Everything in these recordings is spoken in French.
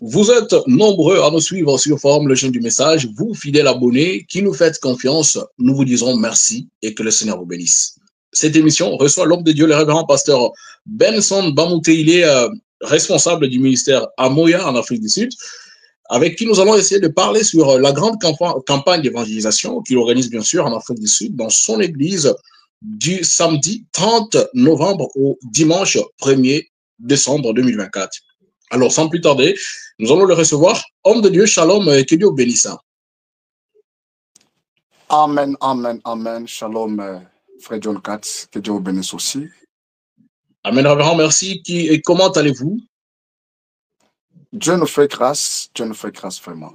Vous êtes nombreux à nous suivre sur Forum Le Jeune du Message. Vous, fidèles abonnés, qui nous faites confiance, nous vous disons merci et que le Seigneur vous bénisse. Cette émission reçoit l'homme de Dieu, le révérend pasteur Benson Bamouté. Il est responsable du ministère à Moya, en Afrique du Sud, avec qui nous allons essayer de parler sur la grande campagne d'évangélisation qu'il organise bien sûr en Afrique du Sud dans son église du samedi 30 novembre au dimanche 1er décembre 2024. Alors, sans plus tarder, nous allons le recevoir. Homme de Dieu, shalom, que Dieu bénisse. Amen, amen, amen. Shalom, frère John Katz, que Dieu vous bénisse aussi. Amen, révérend, merci. Et comment allez-vous? Dieu nous fait grâce vraiment.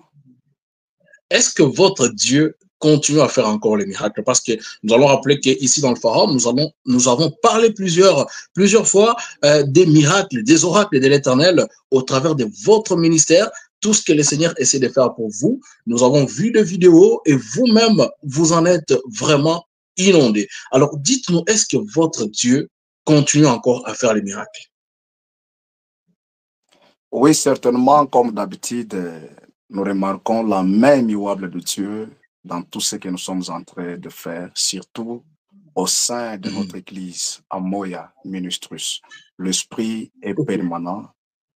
Est-ce que votre Dieu continue à faire encore les miracles? Parce que nous allons rappeler qu'ici dans le Pharaon, nous avons parlé plusieurs fois des miracles, des oracles de l'Éternel au travers de votre ministère, tout ce que le Seigneur essaie de faire pour vous. Nous avons vu des vidéos et vous-même, vous en êtes vraiment inondés. Alors dites-nous, est-ce que votre Dieu continue encore à faire les miracles? Oui, certainement, comme d'habitude, nous remarquons la main immuable de Dieu dans tout ce que nous sommes en train de faire, surtout au sein de notre église, à Moya Ministrus. L'esprit est permanent,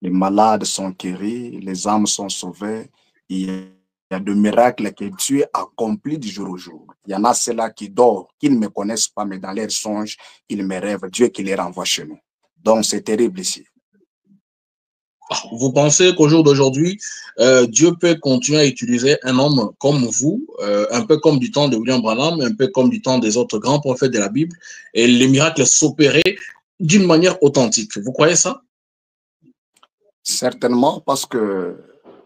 les malades sont guéris, les âmes sont sauvées. Il y a de miracles que Dieu accomplit du jour au jour. Il y en a ceux-là qui dorment, qui ne me connaissent pas, mais dans leurs songes, ils me rêvent, Dieu qui les renvoie chez nous. Donc, c'est terrible ici. Vous pensez qu'au jour d'aujourd'hui, Dieu peut continuer à utiliser un homme comme vous, un peu comme du temps de William Branham, un peu comme du temps des autres grands prophètes de la Bible, et les miracles s'opérer d'une manière authentique? Vous croyez ça? Certainement, parce que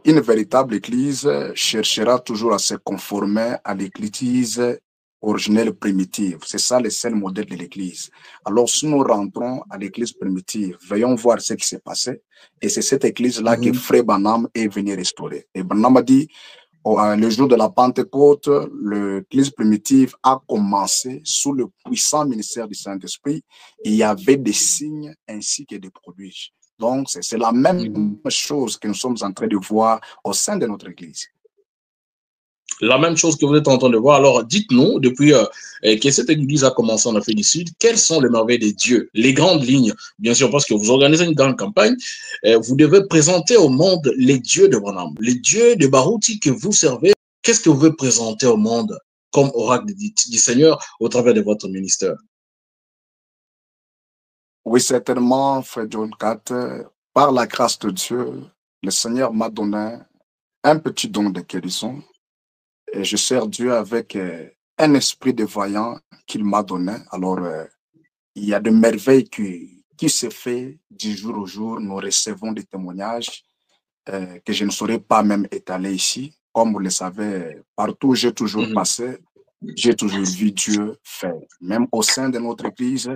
une véritable église cherchera toujours à se conformer à l'église originelle primitive. C'est ça le seul modèle de l'église. Alors, si nous rentrons à l'église primitive, veillons voir ce qui s'est passé. Et c'est cette église-là que Frère Branham est venu restaurer. Et Branham a dit, le jour de la Pentecôte, l'église primitive a commencé sous le puissant ministère du Saint-Esprit. Il y avait des signes ainsi que des prodiges. Donc, c'est la même chose que nous sommes en train de voir au sein de notre église. La même chose que vous êtes en train de voir. Alors, dites-nous, depuis que cette église a commencé en Afrique du Sud, quelles sont les merveilles de Dieu, les grandes lignes? Bien sûr, parce que vous organisez une grande campagne, vous devez présenter au monde les dieux de Branham, les dieux de Barouti que vous servez. Qu'est-ce que vous voulez présenter au monde comme oracle du Seigneur au travers de votre ministère? Oui, certainement, frère John Cat, par la grâce de Dieu, le Seigneur m'a donné un petit don de guérison. Et je sers Dieu avec un esprit de voyant qu'il m'a donné. Alors, il y a de merveilles qui se fait du jour au jour. Nous recevons des témoignages que je ne saurais pas même étaler ici. Comme vous le savez, partout où j'ai toujours passé, j'ai toujours vu Dieu faire. Même au sein de notre église,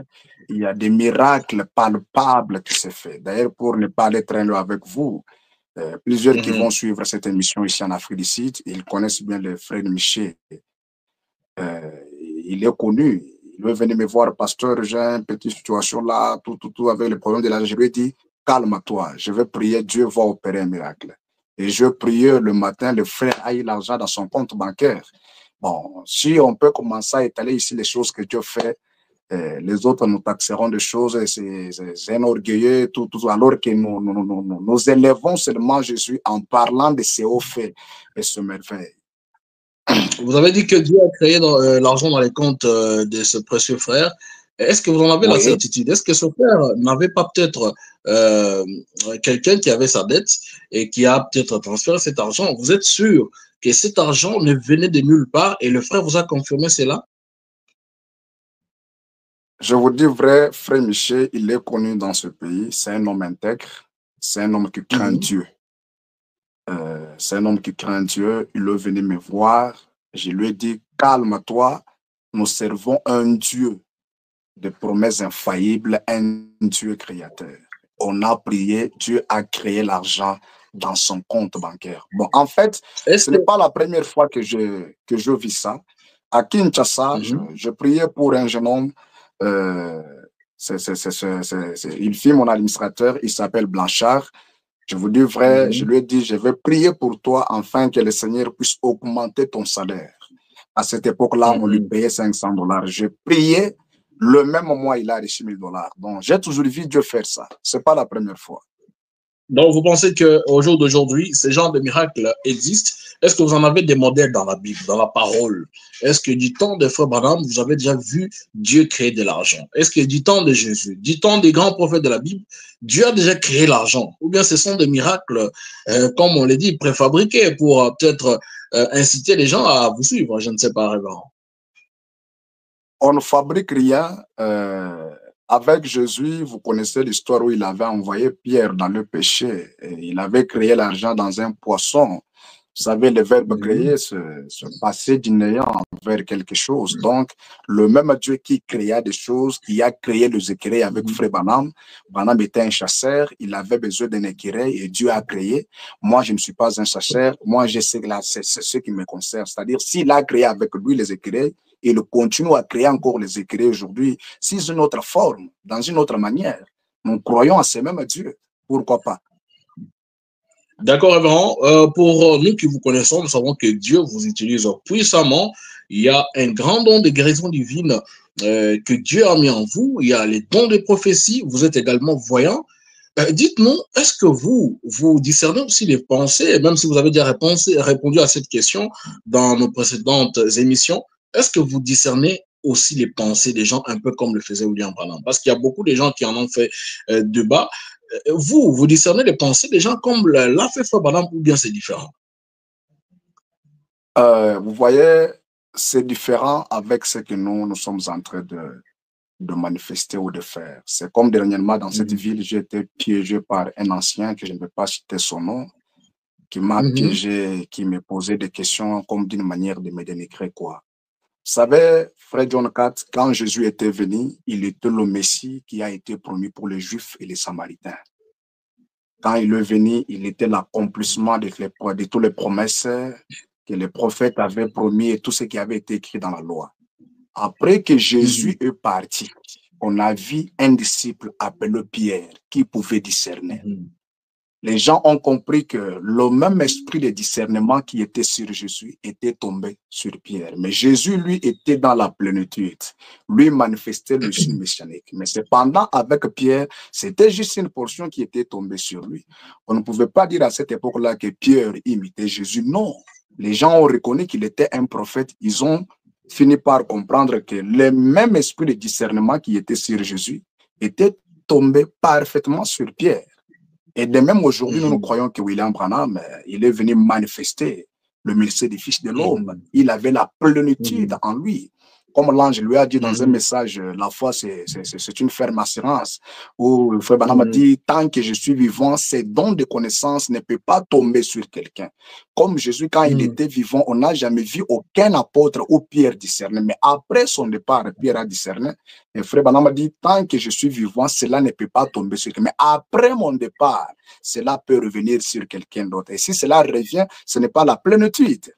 il y a des miracles palpables qui se font. D'ailleurs, pour ne pas aller très loin avec vous, plusieurs qui vont suivre cette émission ici en Afrique du Sud, ils connaissent bien le frère Michel. Il est connu. Il veut venir me voir, pasteur, j'ai une petite situation là, tout avec le problème de l'argent. Je lui ai dit, calme-toi, je vais prier, Dieu va opérer un miracle. Et je priais le matin, le frère a eu l'argent dans son compte bancaire. Bon, si on peut commencer à étaler ici les choses que Dieu fait, les autres nous taxeront de choses, c'est un orgueilleux, tout, alors que nous élevons seulement Jésus en parlant de ses hauts faits et ce merveille. Vous avez dit que Dieu a créé l'argent dans les comptes de ce précieux frère. Est-ce que vous en avez la certitude? Est-ce que ce frère n'avait pas peut-être quelqu'un qui avait sa dette et qui a peut-être transféré cet argent? Vous êtes sûr que cet argent ne venait de nulle part et le frère vous a confirmé cela? Je vous dis vrai, frère Michel, il est connu dans ce pays. C'est un homme intègre. C'est un homme qui craint Dieu. C'est un homme qui craint Dieu. Il est venu me voir. Je lui ai dit, calme-toi. Nous servons un Dieu de promesses infaillibles, un Dieu créateur. On a prié, Dieu a créé l'argent dans son compte bancaire. Bon, en fait, ce n'est pas la première fois que je vis ça. À Kinshasa, je priais pour un jeune homme. Il fit mon administrateur, il s'appelle Blanchard. Je vous dis vrai, je lui ai dit, je vais prier pour toi afin que le Seigneur puisse augmenter ton salaire. À cette époque-là, on lui payait $500. J'ai prié, le même mois, il a reçu $1000. Donc, j'ai toujours vu Dieu faire ça. Ce n'est pas la première fois. Donc, vous pensez qu'au jour d'aujourd'hui, ce genre de miracles existent? Est-ce que vous en avez des modèles dans la Bible, dans la parole? Est-ce que du temps de Frère Branham, vous avez déjà vu Dieu créer de l'argent? Est-ce que du temps de Jésus, du temps des grands prophètes de la Bible, Dieu a déjà créé l'argent? Ou bien ce sont des miracles, comme on l'a dit, préfabriqués pour peut-être inciter les gens à vous suivre? Je ne sais pas, révérend. On ne fabrique rien. Avec Jésus, vous connaissez l'histoire où il avait envoyé Pierre dans le péché. Et il avait créé l'argent dans un poisson. Vous savez, le verbe créer, se passer du néant vers quelque chose. Donc, le même Dieu qui créa des choses, qui a créé les écureuils avec Frère Branham. Branham était un chasseur, il avait besoin d'un écureuil et Dieu a créé. Moi, je ne suis pas un chasseur. Moi, je sais que là, c'est ce qui me concerne. C'est-à-dire, s'il a créé avec lui les écureuils, et il continue à créer encore les écureuils aujourd'hui, sous une autre forme, dans une autre manière. Nous croyons à ce même Dieu. Pourquoi pas? D'accord, révérend. Pour nous qui vous connaissons, nous savons que Dieu vous utilise puissamment. Il y a un grand don de guérison divine que Dieu a mis en vous. Il y a les dons de prophétie. Vous êtes également voyant. Dites-nous, est-ce que vous discernez aussi les pensées, même si vous avez déjà répondu à cette question dans nos précédentes émissions, est-ce que vous discernez aussi les pensées des gens, un peu comme le faisait William Branham? Parce qu'il y a beaucoup de gens qui en ont fait débat. Vous discernez les pensées des gens comme l'a fait Frère Branham ou bien c'est différent? Vous voyez, c'est différent avec ce que nous sommes en train de manifester ou de faire. C'est comme dernièrement dans cette ville, j'ai été piégé par un ancien, que je ne vais pas citer son nom, qui m'a piégé, qui me posait des questions comme d'une manière de me dénigrer, quoi. Vous savez, Frère John IV, quand Jésus était venu, il était le Messie qui a été promis pour les Juifs et les Samaritains. Quand il est venu, il était l'accomplissement de toutes les promesses que les prophètes avaient promis et tout ce qui avait été écrit dans la loi. Après que Jésus est parti, on a vu un disciple appelé Pierre qui pouvait discerner. Les gens ont compris que le même esprit de discernement qui était sur Jésus était tombé sur Pierre. Mais Jésus, lui, était dans la plénitude. Lui manifestait le signe messianique. Mais cependant, avec Pierre, c'était juste une portion qui était tombée sur lui. On ne pouvait pas dire à cette époque-là que Pierre imitait Jésus. Non. Les gens ont reconnu qu'il était un prophète. Ils ont fini par comprendre que le même esprit de discernement qui était sur Jésus était tombé parfaitement sur Pierre. Et de même aujourd'hui, nous croyons que William Branham, il est venu manifester le ministère du Fils de l'homme. Il avait la plénitude en lui. Comme l'ange lui a dit dans un message, la foi, c'est une ferme assurance. Où Frère Branham a dit, tant que je suis vivant, ces dons de connaissance ne peuvent pas tomber sur quelqu'un. Comme Jésus, quand il était vivant, on n'a jamais vu aucun apôtre ou Pierre discerner. Mais après son départ, Pierre a discerné. Et Frère Branham a dit, tant que je suis vivant, cela ne peut pas tomber sur quelqu'un. Mais après mon départ, cela peut revenir sur quelqu'un d'autre. Et si cela revient, ce n'est pas la plénitude.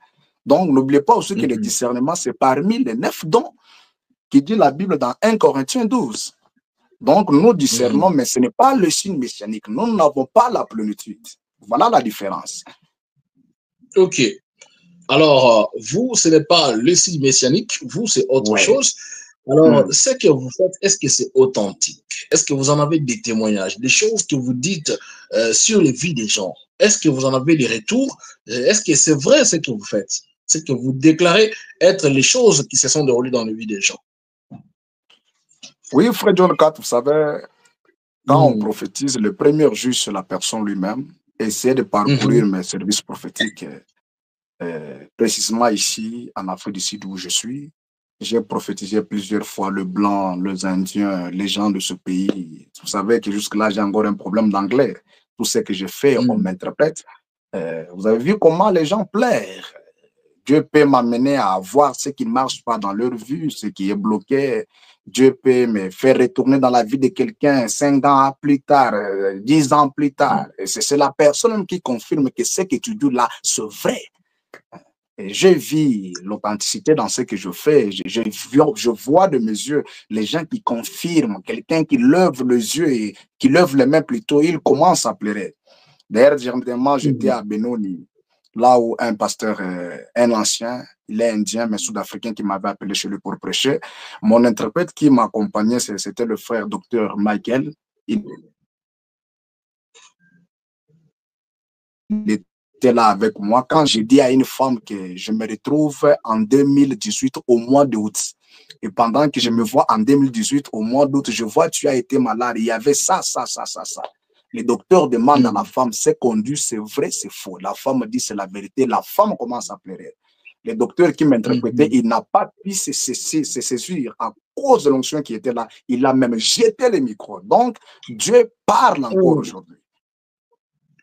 Donc, n'oubliez pas aussi que le discernement, c'est parmi les 9 dons qui dit la Bible dans 1 Corinthiens 12. Donc, nous discernons, mais ce n'est pas le signe messianique. Nous n'avons pas la plénitude. Voilà la différence. Ok. Alors, vous, ce n'est pas le signe messianique, vous, c'est autre chose. Alors, ce que vous faites, est-ce que c'est authentique? Est-ce que vous en avez des témoignages, des choses que vous dites sur les vies des gens? Est-ce que vous en avez des retours? Est-ce que c'est vrai ce que vous faites? Ce que vous déclarez être les choses qui se sont déroulées dans les vies des gens? Oui, Frère John IV, vous savez, quand on prophétise, le premier juge, c'est la personne lui-même. Essayez de parcourir mes services prophétiques, précisément ici, en Afrique du Sud, où je suis. J'ai prophétisé plusieurs fois le blanc, les Indiens, les gens de ce pays. Vous savez que jusque-là, j'ai encore un problème d'anglais. Tout ce que je fais, on m'interprète. Vous avez vu comment les gens pleurent. Dieu peut m'amener à voir ce qui ne marche pas dans leur vue, ce qui est bloqué. Dieu peut me faire retourner dans la vie de quelqu'un 5 ans plus tard, 10 ans plus tard. C'est la personne qui confirme que ce que tu dis là, c'est vrai. Et je vis l'authenticité dans ce que je fais. Je vois de mes yeux les gens qui confirment, quelqu'un qui lève les yeux et qui lève les mains plutôt, il commence à pleurer. D'ailleurs, dernièrement, j'étais à Benoni, là où un pasteur, un ancien, il est indien, mais sud-africain, qui m'avait appelé chez lui pour prêcher. Mon interprète qui m'accompagnait, c'était le frère docteur Michael. Il était là avec moi quand j'ai dit à une femme que je me retrouve en 2018 au mois d'août. Et pendant que je me vois en 2018 au mois d'août, je vois tu as été malade. Il y avait ça. Le docteur demande à la femme, c'est conduit, c'est vrai, c'est faux. La femme dit, c'est la vérité. La femme commence à pleurer. Le docteur qui m'interprétait, il n'a pas pu se saisir à cause de l'onction qui était là. Il a même jeté le micro. Donc, Dieu parle encore aujourd'hui.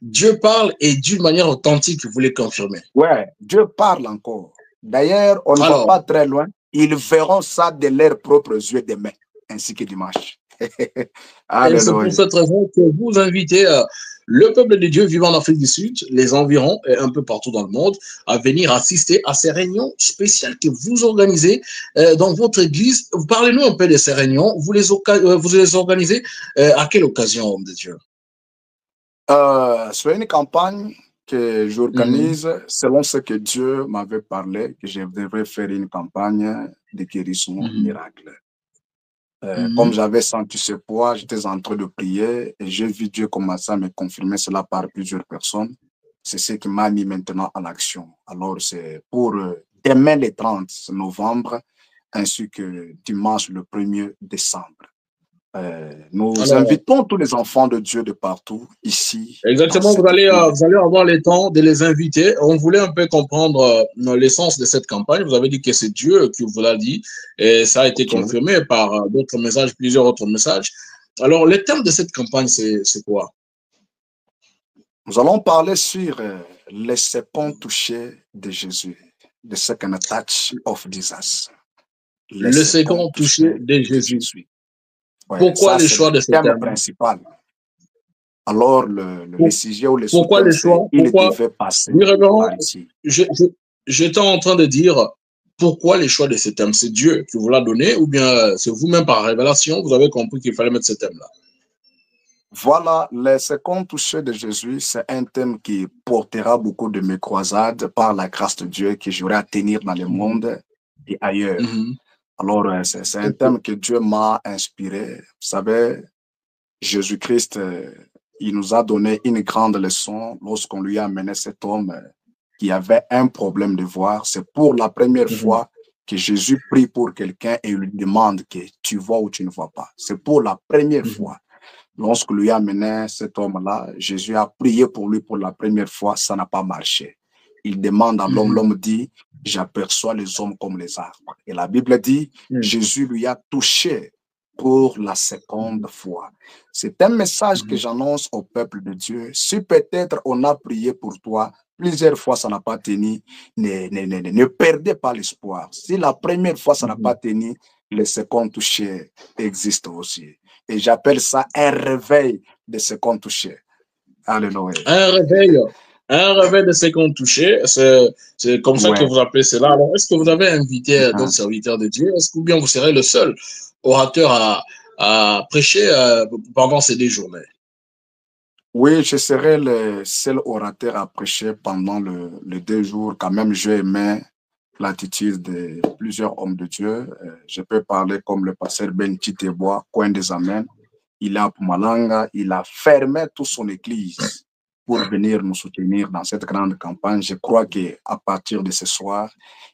Dieu parle et d'une manière authentique, vous voulez confirmer. Ouais, Dieu parle encore. D'ailleurs, on ne va pas très loin. Ils verront ça de leurs propres yeux demain, ainsi que dimanche. Et c'est pour cette raison que vous invitez le peuple de Dieu vivant en Afrique du Sud, les environs et un peu partout dans le monde, à venir assister à ces réunions spéciales que vous organisez dans votre église. Parlez-nous un peu de ces réunions. Vous les organisez à quelle occasion, homme de Dieu? C'est une campagne que j'organise selon ce que Dieu m'avait parlé, que je devrais faire une campagne de guérison miracle. Comme j'avais senti ce poids, j'étais en train de prier et j'ai vu Dieu commencer à me confirmer cela par plusieurs personnes. C'est ce qui m'a mis maintenant en action. Alors, c'est pour demain le 30 novembre ainsi que dimanche le 1er décembre. Nous invitons tous les enfants de Dieu de partout, ici. Exactement, vous allez avoir le temps de les inviter. On voulait un peu comprendre l'essence de cette campagne. Vous avez dit que c'est Dieu qui vous l'a dit et ça a été confirmé par d'autres messages, plusieurs autres messages. Alors, le thème de cette campagne, c'est quoi? Nous allons parler sur les second touchés de Jésus, the second touch of Jesus. Le second touché de Jésus. Ouais, pourquoi le choix de ce thème principal? Alors, le sujet ou le pourquoi le choix? Il devait passer par ici. J'étais en train de dire pourquoi le choix de ce thème? C'est Dieu qui vous l'a donné ou bien c'est vous-même par révélation, vous avez compris qu'il fallait mettre ce thème-là? Voilà, le second touché de Jésus, c'est un thème qui portera beaucoup de mes croisades par la grâce de Dieu que j'aurai à tenir dans le monde et ailleurs. Alors, c'est un thème que Dieu m'a inspiré. Vous savez, Jésus-Christ, il nous a donné une grande leçon lorsqu'on lui a amené cet homme qui avait un problème de voir. C'est pour la première fois que Jésus prie pour quelqu'un et lui demande que tu vois ou tu ne vois pas. C'est pour la première fois. Lorsque lui a amené cet homme-là, Jésus a prié pour lui pour la première fois, ça n'a pas marché. Il demande à l'homme, l'homme dit, j'aperçois les hommes comme les arbres. Et la Bible dit, Jésus lui a touché pour la seconde fois. C'est un message que j'annonce au peuple de Dieu. Si peut-être on a prié pour toi, plusieurs fois ça n'a pas tenu, ne perdez pas l'espoir. Si la première fois ça n'a pas tenu, le second touché existe aussi. Et j'appelle ça un réveil de second touché. Alléluia. Un réveil de second touché, c'est comme ça que vous appelez cela. Alors, est-ce que vous avez invité d'autres serviteurs de Dieu? Est-ce que bien vous serez le seul orateur à prêcher pendant ces 2 journées? Oui, je serai le seul orateur à prêcher pendant les 2 jours. Quand même, j'ai aimé l'attitude de plusieurs hommes de Dieu. Je peux parler comme le pasteur Ben Chitebois, coin des Amens. Il est à Pumalanga, il a fermé toute son église pour venir nous soutenir dans cette grande campagne. Je crois qu'à partir de ce soir,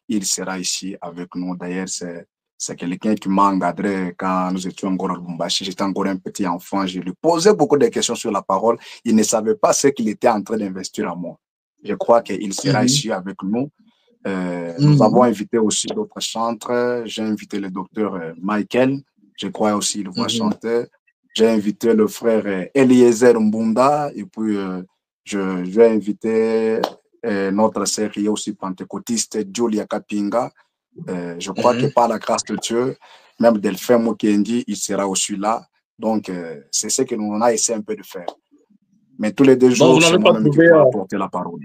il sera ici avec nous. D'ailleurs, c'est quelqu'un qui m'a encadré quand nous étions encore à Lubumbashi. J'étais encore un petit enfant. Je lui posais beaucoup de questions sur la parole. Il ne savait pas ce qu'il était en train d'investir à moi. Je crois qu'il sera ici avec nous. Nous avons invité aussi d'autres chantres. J'ai invité le docteur Michael. Je crois aussi qu'il va chanter. J'ai invité le frère Eliezer Mbunda. Et puis, je vais inviter notre sœur qui est aussi pentecôtiste, Julia Kapinga. Je crois que par la grâce de Dieu, même Delphin Mukendi, il sera aussi là. Donc, c'est ce que nous on a essayé un peu de faire. Mais tous les 2 jours, c'est moi-même qui peux apporter la parole.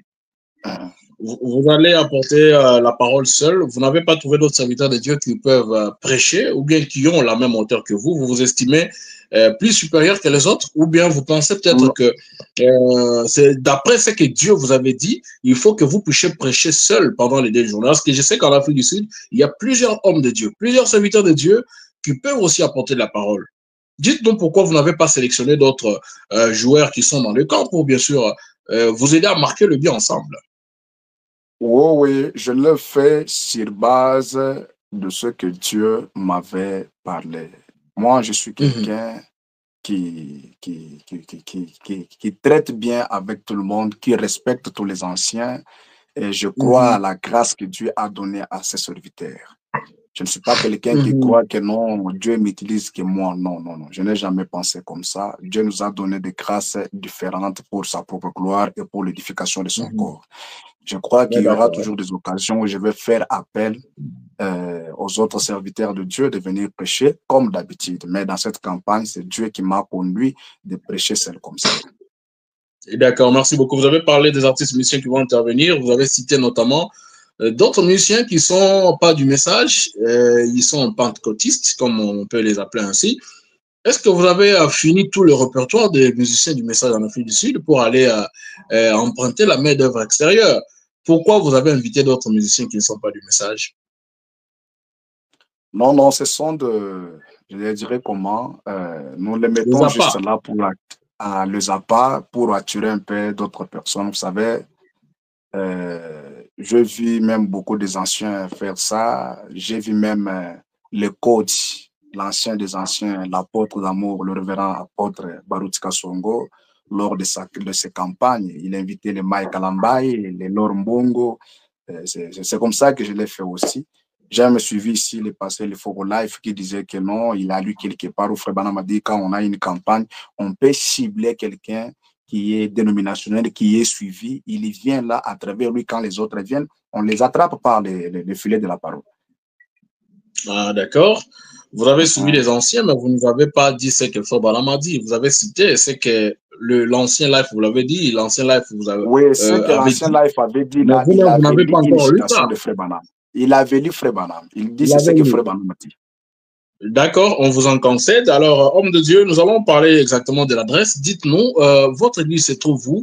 Vous allez apporter la parole seul. Vous n'avez pas trouvé d'autres serviteurs de Dieu qui peuvent prêcher ou bien qui ont la même hauteur que vous. Vous vous estimez plus supérieur que les autres, ou bien vous pensez peut-être que c'est d'après ce que Dieu vous avait dit, il faut que vous puissiez prêcher seul pendant les 2 journées. Parce que je sais qu'en Afrique du Sud, il y a plusieurs hommes de Dieu, plusieurs serviteurs de Dieu qui peuvent aussi apporter de la parole. Dites-nous pourquoi vous n'avez pas sélectionné d'autres joueurs qui sont dans le camp pour bien sûr vous aider à marquer le bien ensemble. Oui, je le fais sur base de ce que Dieu m'avait parlé. Moi, je suis quelqu'un qui traite bien avec tout le monde, qui respecte tous les anciens, et je crois à la grâce que Dieu a donnée à ses serviteurs. Je ne suis pas quelqu'un qui croit que non, Dieu m'utilise que moi. Non, non, non. Je n'ai jamais pensé comme ça. Dieu nous a donné des grâces différentes pour sa propre gloire et pour l'édification de son corps. Je crois qu'il y aura toujours des occasions où je vais faire appel aux autres serviteurs de Dieu de venir prêcher comme d'habitude. Mais dans cette campagne, c'est Dieu qui m'a conduit de prêcher seul comme ça. D'accord, merci beaucoup. Vous avez parlé des artistes musiciens qui vont intervenir. Vous avez cité notamment d'autres musiciens qui ne sont pas du message. Ils sont pentecôtistes, comme on peut les appeler ainsi. Est-ce que vous avez fini tout le répertoire des musiciens du message en Afrique du Sud pour aller emprunter la main-d'œuvre extérieure? Pourquoi vous avez invité d'autres musiciens qui ne sont pas du message? Non, non, ce sont je les dirais comment, nous les mettons juste là pour les appâts, pour attirer un peu d'autres personnes. Vous savez, je vis même beaucoup des anciens faire ça. J'ai vu même le coach, l'ancien des anciens, l'apôtre d'amour, le révérend apôtre Baruch Kasongo, lors de ses campagnes. Il invitait les Mike Kalambai, les Laure Mbongo. C'est comme ça que je l'ai fait aussi. J'ai me suivi ici les pasteurs, les Fogo Life qui disaient que non, il a lu quelque part où Frère Branham a dit quand on a une campagne, on peut cibler quelqu'un qui est dénominationnel, qui est suivi. Il vient là à travers lui quand les autres viennent, on les attrape par les filets de la parole. Ah, d'accord. Vous avez suivi les anciens, mais vous ne nous avez pas dit ce que Frère Branham a dit. Vous avez cité ce que l'ancien life, vous l'avez dit, l'ancien life, vous avez oui, ce que l'ancien life avait dit là, il avait lu une citation de Frère Branham. Il avait lu Frère Branham. Il dit c'est ce que Frère Branham a dit. D'accord, on vous en concède. Alors, homme de Dieu, nous allons parler exactement de l'adresse. Dites-nous, votre église se trouve où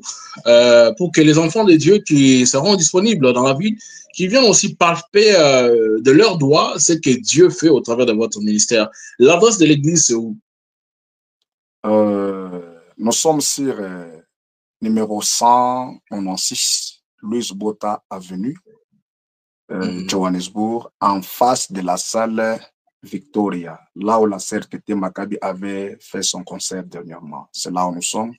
pour que les enfants de Dieu qui seront disponibles dans la ville, qui viennent aussi palper de leurs doigts ce que Dieu fait au travers de votre ministère. L'adresse de l'église, c'est où? Nous sommes sur numéro 196, Louis Bota Avenue, Johannesburg, en face de la salle Victoria, là où la CRTT Maccabi avait fait son concert dernièrement. C'est là où nous sommes,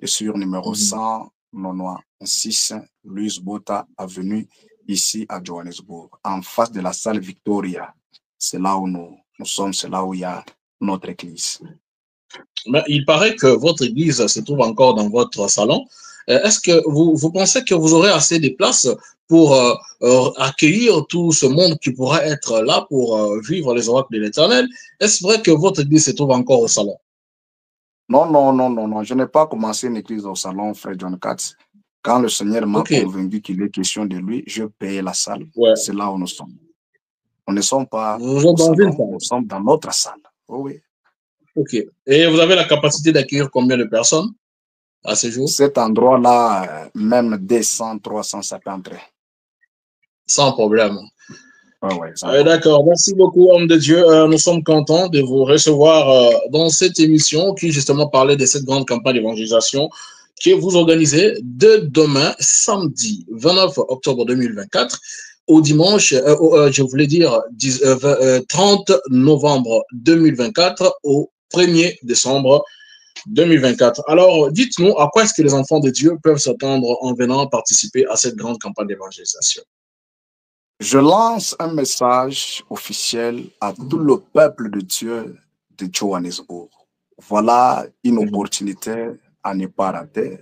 et sur numéro 196, Louis Bota Avenue, ici à Johannesburg, en face de la salle Victoria. C'est là où nous sommes, c'est là où il y a notre église. Mais il paraît que votre église se trouve encore dans votre salon. Est-ce que vous pensez que vous aurez assez de place pour accueillir tout ce monde qui pourra être là pour vivre les oracles de l'Éternel? Est-ce vrai que votre église se trouve encore au salon? Non, non, non, non, non. Je n'ai pas commencé une église au salon, Frère John Katz. Quand le Seigneur m'a convaincu qu'il est question de lui, je payais la salle. Ouais. C'est là où nous sommes. Nous ne sommes pas au salon, nous sommes dans notre salle. Oh, oui. OK. Et vous avez la capacité d'accueillir combien de personnes à ce jour? Cet endroit-là, même 200, 300, ça peut entrer. Sans problème. Ouais, d'accord. Merci beaucoup, homme de Dieu. Nous sommes contents de vous recevoir dans cette émission qui, justement, parlait de cette grande campagne d'évangélisation que vous organisez de demain, samedi 29 octobre 2024, au dimanche, je voulais dire 30 novembre 2024 au 1er décembre 2024. Alors, dites-nous, à quoi est-ce que les enfants de Dieu peuvent s'attendre en venant participer à cette grande campagne d'évangélisation? Je lance un message officiel à tout le peuple de Dieu de Johannesburg. Voilà une opportunité à ne pas rater.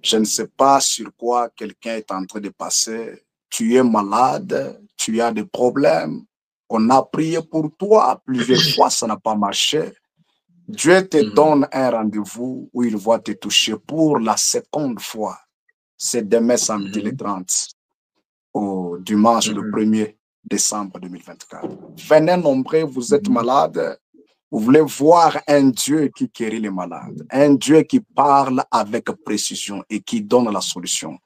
Je ne sais pas sur quoi quelqu'un est en train de passer. Tu es malade, tu as des problèmes. On a prié pour toi plusieurs fois, ça n'a pas marché. Dieu te donne un rendez-vous où il va te toucher pour la seconde fois. C'est demain samedi le 30, au dimanche le 1er décembre 2024. Venez nombreux, vous êtes malade, Vous voulez voir un Dieu qui guérit les malades, un Dieu qui parle avec précision et qui donne la solution.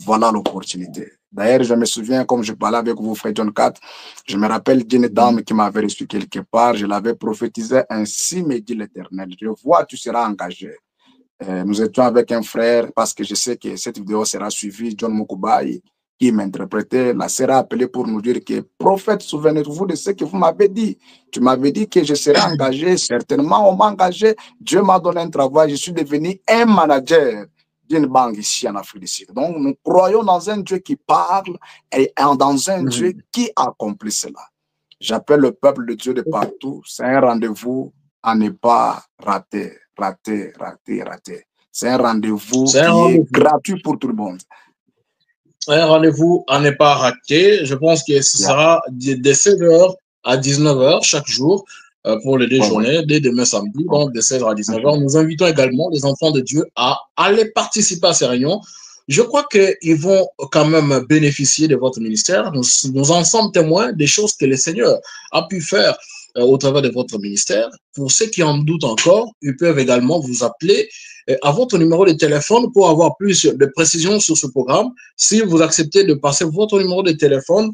Voilà l'opportunité. D'ailleurs, je me souviens, comme je parlais avec vous, frère John 4, je me rappelle d'une dame qui m'avait reçu quelque part, je l'avais prophétisé, ainsi me dit l'Éternel. Je vois, tu seras engagé. Nous étions avec un frère, parce que je sais que cette vidéo sera suivie, John Mokubai, qui m'interprétait, la sera appelée pour nous dire que, prophète, souvenez-vous de ce que vous m'avez dit. Tu m'avais dit que je serais engagé, certainement on m'a engagé, Dieu m'a donné un travail, je suis devenu un manager d'une banque ici en Afrique du Sud. Donc nous croyons dans un Dieu qui parle et dans un Dieu qui accomplit cela. J'appelle le peuple de Dieu de partout, c'est un rendez-vous à ne pas rater. C'est un rendez-vous qui est gratuit pour tout le monde. Un rendez-vous à ne pas rater. Je pense que ce sera de 16h à 19h chaque jour pour les deux journées, dès demain samedi, donc de 16h à 19h. Nous invitons également les enfants de Dieu à aller participer à ces réunions. Je crois qu'ils vont quand même bénéficier de votre ministère. Nous en sommes témoins des choses que le Seigneur a pu faire au travers de votre ministère. Pour ceux qui en doutent encore, ils peuvent également vous appeler à votre numéro de téléphone pour avoir plus de précisions sur ce programme. Si vous acceptez de passer votre numéro de téléphone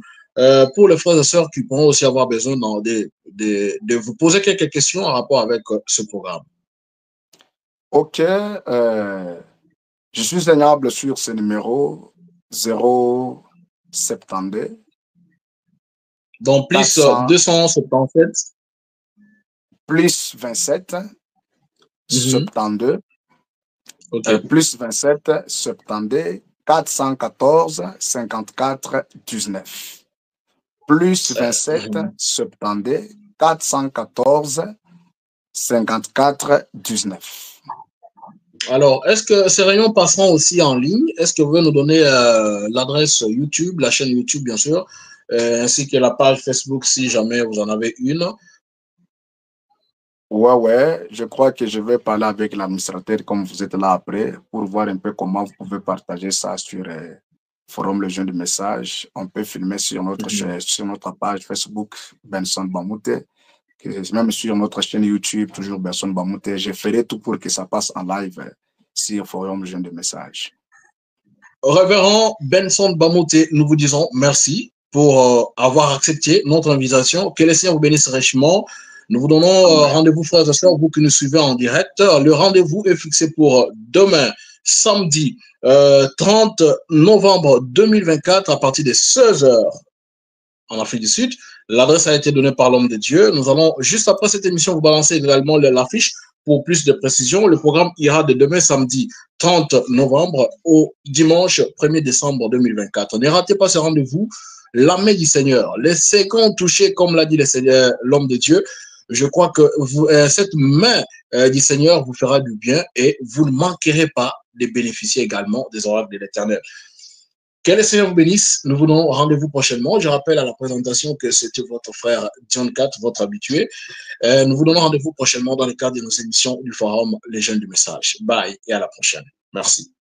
pour les frères et sœurs qui pourront aussi avoir besoin de vous poser quelques questions en rapport avec ce programme. Ok. Je suis joignable sur ce numéro 072. Donc, plus 277. Plus 27, 72. Okay. Plus 27, 72, 414, 54, 19. Plus 27, 72, 414, 54, 19. Alors, est-ce que ces réunions passeront aussi en ligne? Est-ce que vous pouvez nous donner l'adresse YouTube, la chaîne YouTube, bien sûr, ainsi que la page Facebook, si jamais vous en avez une? Ouais, je crois que je vais parler avec l'administrateur, comme vous êtes là après, pour voir un peu comment vous pouvez partager ça sur Forum Le Jeune du Message. On peut filmer sur notre page Facebook, Benson Bamouté, même sur notre chaîne YouTube, toujours Benson Bamouté. Je ferai tout pour que ça passe en live sur Forum Le Jeune du Message. Révérend Benson Bamouté, nous vous disons merci pour avoir accepté notre invitation. Que le Seigneur vous bénisse richement. Nous vous donnons rendez-vous, frères et sœurs, vous qui nous suivez en direct. Le rendez-vous est fixé pour demain, samedi 30 novembre 2024, à partir de 16h en Afrique du Sud. L'adresse a été donnée par l'homme de Dieu. Nous allons, juste après cette émission, vous balancer également l'affiche pour plus de précision. Le programme ira de demain, samedi 30 novembre, au dimanche 1er décembre 2024. Ne ratez pas ce rendez-vous. La main du Seigneur, les secondes touchées, comme l'a dit l'homme de Dieu, je crois que cette main du Seigneur vous fera du bien et vous ne manquerez pas de bénéficier également des oracles de l'Éternel. Que le Seigneur vous bénisse. Nous vous donnons rendez-vous prochainement. Je rappelle à la présentation que c'était votre frère John 4, votre habitué. Nous vous donnons rendez-vous prochainement dans le cadre de nos émissions du Forum Les Jeunes du Message. Bye et à la prochaine. Merci.